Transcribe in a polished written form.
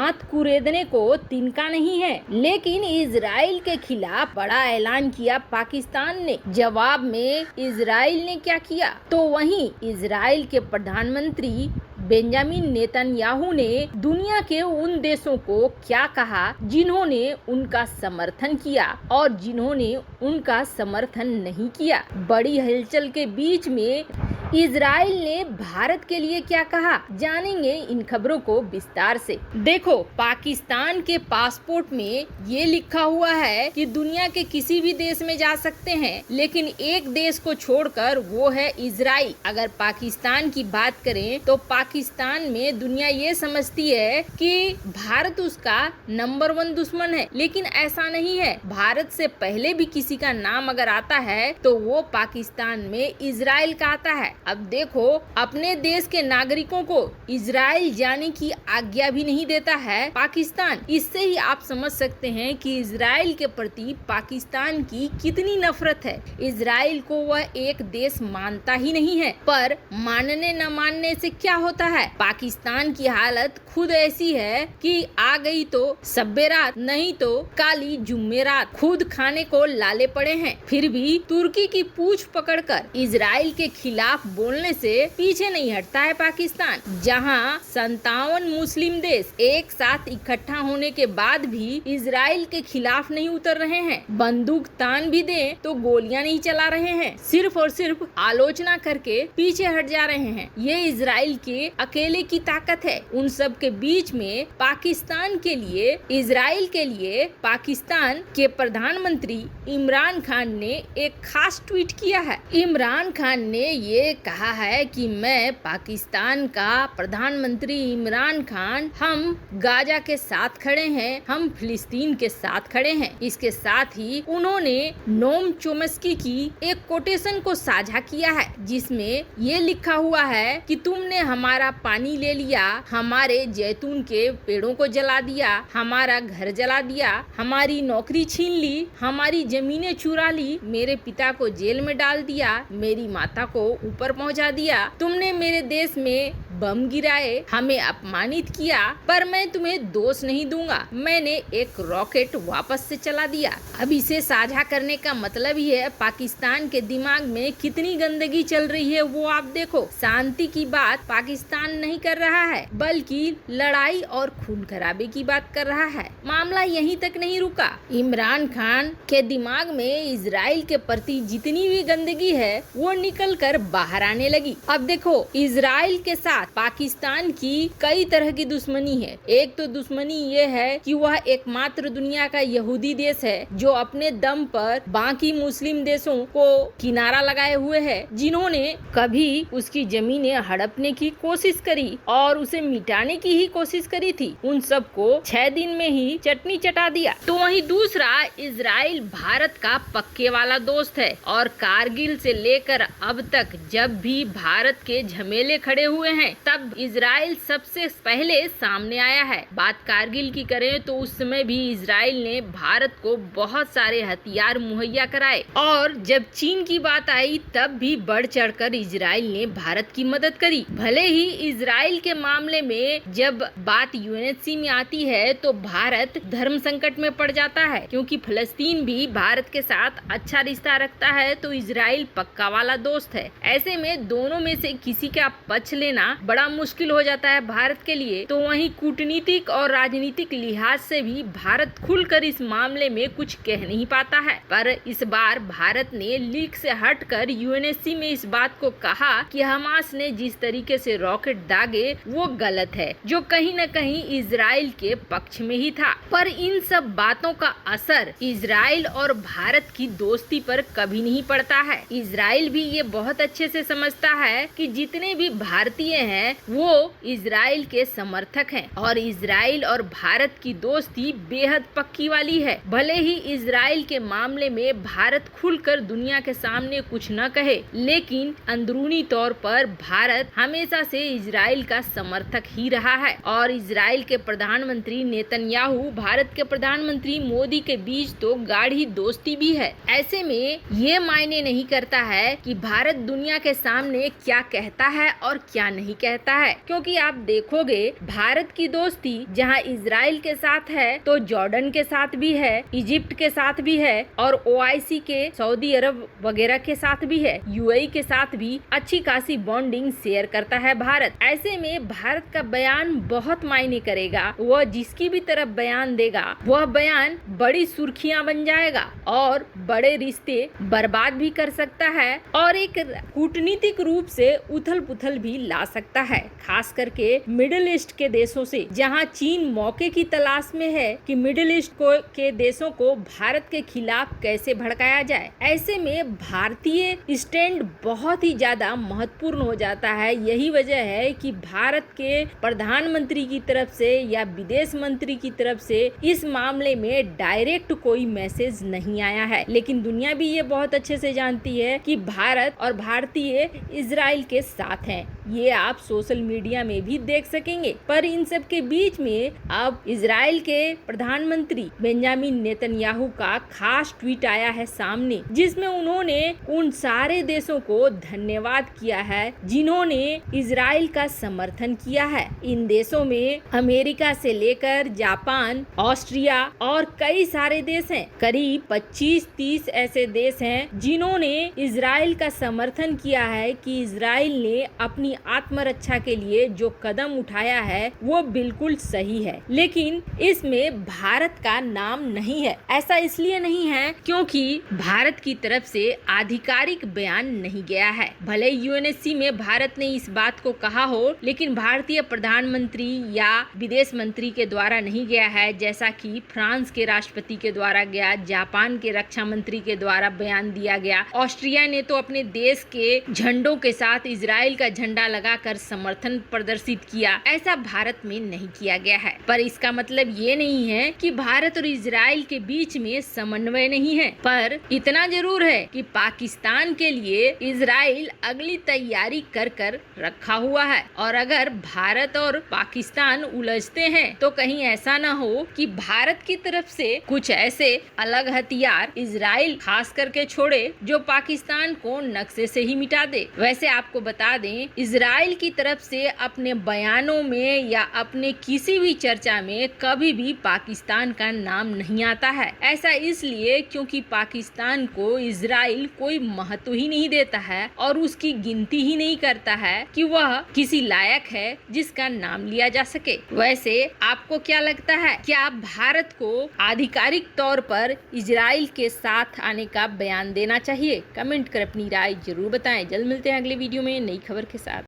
दांत कुरेदने को तिनका नहीं है। लेकिन इजराइल के खिलाफ बड़ा ऐलान किया पाकिस्तान ने। जवाब में इजराइल ने क्या किया, तो वहीं इजराइल के प्रधानमंत्री बेंजामिन नेतन्याहू ने दुनिया के उन देशों को क्या कहा जिन्होंने उनका समर्थन किया और जिन्होंने उनका समर्थन नहीं किया। बड़ी हलचल के बीच में इजराइल ने भारत के लिए क्या कहा, जानेंगे इन खबरों को विस्तार से। देखो, पाकिस्तान के पासपोर्ट में ये लिखा हुआ है कि दुनिया के किसी भी देश में जा सकते हैं, लेकिन एक देश को छोड़कर, वो है इजराइल। अगर पाकिस्तान की बात करें तो पाकिस्तान में दुनिया ये समझती है कि भारत उसका नंबर 1 दुश्मन है, लेकिन ऐसा नहीं है। भारत से पहले भी किसी का नाम अगर आता है तो वो पाकिस्तान में इजराइल का आता है। अब देखो, अपने देश के नागरिकों को इजराइल जाने की आज्ञा भी नहीं देता है पाकिस्तान। इससे ही आप समझ सकते हैं कि इजराइल के प्रति पाकिस्तान की कितनी नफरत है। इजराइल को वह एक देश मानता ही नहीं है। पर मानने न मानने से क्या होता है, पाकिस्तान की हालत खुद ऐसी है कि आ गई तो सब्बे रात, नहीं तो काली जुम्मेरात। खुद खाने को लाले पड़े हैं, फिर भी तुर्की की पूंछ पकड़कर इजराइल के खिलाफ बोलने से पीछे नहीं हटता है पाकिस्तान। जहां 57 मुस्लिम देश एक साथ इकट्ठा होने के बाद भी इजराइल के खिलाफ नहीं उतर रहे हैं, बंदूक तान भी दें तो गोलियां नहीं चला रहे हैं, सिर्फ और सिर्फ आलोचना करके पीछे हट जा रहे हैं। ये इजराइल के अकेले की ताकत है। उन सब के बीच में पाकिस्तान के लिए, इजराइल के लिए पाकिस्तान के प्रधानमंत्री इमरान खान ने एक खास ट्वीट किया है। इमरान खान ने ये कहा है कि मैं पाकिस्तान का प्रधानमंत्री इमरान खान, हम गाजा के साथ खड़े हैं, हम फिलिस्तीन के साथ खड़े हैं। इसके साथ ही उन्होंने नोम चोम्स्की की एक कोटेशन को साझा किया है, जिसमें ये लिखा हुआ है कि तुमने हमारा पानी ले लिया, हमारे जैतून के पेड़ों को जला दिया, हमारा घर जला दिया, हमारी नौकरी छीन ली, हमारी जमीनें चुरा ली, मेरे पिता को जेल में डाल दिया, मेरी माता को ऊपर पहुंचा दिया, तुमने मेरे देश में बम गिराए, हमें अपमानित किया, पर मैं तुम्हें दोष नहीं दूंगा, मैंने एक रॉकेट वापस से चला दिया। अब इसे साझा करने का मतलब ही है पाकिस्तान के दिमाग में कितनी गंदगी चल रही है वो आप देखो। शांति की बात पाकिस्तान नहीं कर रहा है, बल्कि लड़ाई और खून खराबे की बात कर रहा है। मामला यहीं तक नहीं रुका। इमरान खान के दिमाग में इजराइल के प्रति जितनी भी गंदगी है वो निकल कर बाहर आने लगी। अब देखो, इजराइल के साथ पाकिस्तान की कई तरह की दुश्मनी है। एक तो दुश्मनी ये है कि वह एकमात्र दुनिया का यहूदी देश है जो अपने दम पर बाकी मुस्लिम देशों को किनारा लगाए हुए है, जिन्होंने कभी उसकी जमीनें हड़पने की कोशिश करी और उसे मिटाने की ही कोशिश करी थी, उन सबको 6 दिन में ही चटनी चटा दिया। तो वहीं दूसरा, इजराइल भारत का पक्के वाला दोस्त है और कारगिल से लेकर अब तक जब भी भारत के झमेले खड़े हुए हैं तब इजराइल सबसे पहले सामने आया है। बात कारगिल की करें तो उस समय भी इजराइल ने भारत को बहुत सारे हथियार मुहैया कराए, और जब चीन की बात आई तब भी बढ़ चढ़कर इजराइल ने भारत की मदद करी। भले ही इजराइल के मामले में जब बात यूएनएससी में आती है तो भारत धर्म संकट में पड़ जाता है, क्योंकि फलस्तीन भी भारत के साथ अच्छा रिश्ता रखता है, तो इजराइल पक्का वाला दोस्त है। ऐसे में दोनों में से किसी का पक्ष लेना बड़ा मुश्किल हो जाता है भारत के लिए। तो वहीं कूटनीतिक और राजनीतिक लिहाज से भी भारत खुलकर इस मामले में कुछ कह नहीं पाता है। पर इस बार भारत ने लीक से हटकर यूएनएससी में इस बात को कहा कि हमास ने जिस तरीके से रॉकेट दागे वो गलत है, जो कहीं न कहीं इजराइल के पक्ष में ही था। पर इन सब बातों का असर इजराइल और भारत की दोस्ती पर कभी नहीं पड़ता है। इजराइल भी ये बहुत अच्छे से समझता है कि जितने भी भारतीय हैं वो इजराइल के समर्थक हैं और इजराइल और भारत की दोस्ती बेहद पक्की वाली है। भले ही इजराइल के मामले में भारत खुलकर दुनिया के सामने कुछ न कहे, लेकिन अंदरूनी तौर पर भारत हमेशा से इजराइल का समर्थक ही रहा है। और इजराइल के प्रधानमंत्री नेतन्याहू, भारत के प्रधानमंत्री मोदी के बीच तो गाढ़ी दोस्ती भी है। ऐसे में ये मायने नहीं करता है कि भारत दुनिया के सामने क्या कहता है और क्या नहीं कहता है, क्योंकि आप देखोगे भारत की दोस्ती जहां इजराइल के साथ है तो जॉर्डन के साथ भी है, इजिप्ट के साथ भी है और ओआईसी के सऊदी अरब वगैरह के साथ भी है, यूएई के साथ भी अच्छी खासी बॉन्डिंग शेयर करता है भारत। ऐसे में भारत का बयान बहुत मायने करेगा। वह जिसकी भी तरफ बयान देगा वह बयान बड़ी सुर्खियां बन जाएगा और बड़े रिश्ते बर्बाद भी कर सकता है और एक कूटनीतिक रूप से उथल पुथल भी ला सकता है, खास करके मिडिल ईस्ट के देशों से, जहां चीन मौके की तलाश में है कि मिडिल ईस्ट के देशों को भारत के खिलाफ कैसे भड़काया जाए। ऐसे में भारतीय स्टैंड बहुत ही ज्यादा महत्वपूर्ण हो जाता है। यही वजह है कि भारत के प्रधानमंत्री की तरफ से या विदेश मंत्री की तरफ से इस मामले में डायरेक्ट कोई मैसेज नहीं आया है, लेकिन दुनिया भी ये बहुत अच्छे से जानती है कि भारत और भारतीय इजराइल के साथ हैं। ये आप सोशल मीडिया में भी देख सकेंगे। पर इन सब के बीच में अब इजराइल के प्रधानमंत्री बेंजामिन नेतन्याहू का खास ट्वीट आया है सामने, जिसमें उन्होंने उन सारे देशों को धन्यवाद किया है जिन्होंने इजराइल का समर्थन किया है। इन देशों में अमेरिका से लेकर जापान, ऑस्ट्रिया और कई सारे देश हैं। करीब 25-30 ऐसे देश हैं जिन्होंने इजराइल का समर्थन किया है कि इजराइल ने अपनी आत्मरक्षा के लिए जो कदम उठाया है वो बिल्कुल सही है, लेकिन इसमें भारत का नाम नहीं है। ऐसा इसलिए नहीं है क्योंकि भारत की तरफ से आधिकारिक बयान नहीं गया है। भले यूएनएससी में भारत ने इस बात को कहा हो, लेकिन भारतीय प्रधानमंत्री या विदेश मंत्री के द्वारा नहीं गया है, जैसा कि फ्रांस के राष्ट्रपति के द्वारा गया, जापान के रक्षा मंत्री के द्वारा बयान दिया गया, ऑस्ट्रिया ने तो अपने देश के झंडों के साथ इजराइल का झंडा लगाकर समर्थन प्रदर्शित किया। ऐसा भारत में नहीं किया गया है। पर इसका मतलब ये नहीं है कि भारत और इजराइल के बीच में समन्वय नहीं है, पर इतना जरूर है कि पाकिस्तान के लिए इजराइल अगली तैयारी कर कर रखा हुआ है और अगर भारत और पाकिस्तान उलझते हैं तो कहीं ऐसा ना हो कि भारत की तरफ से कुछ ऐसे अलग हथियार इजराइल खास करके छोड़े जो पाकिस्तान को नक्शे से ही मिटा दे। वैसे आपको बता दें, इजराइल की तरफ से अपने बयानों में या अपने किसी भी चर्चा में कभी भी पाकिस्तान का नाम नहीं आता है। ऐसा इसलिए क्योंकि पाकिस्तान को इजराइल कोई महत्व ही नहीं देता है और उसकी गिनती ही नहीं करता है कि वह किसी लायक है जिसका नाम लिया जा सके। वैसे आपको क्या लगता है, क्या भारत को आधिकारिक तौर पर इजराइल के साथ आने का बयान देना चाहिए? कमेंट कर अपनी राय जरूर बताएं। जल्द मिलते हैं अगले वीडियो में नई खबर के साथ।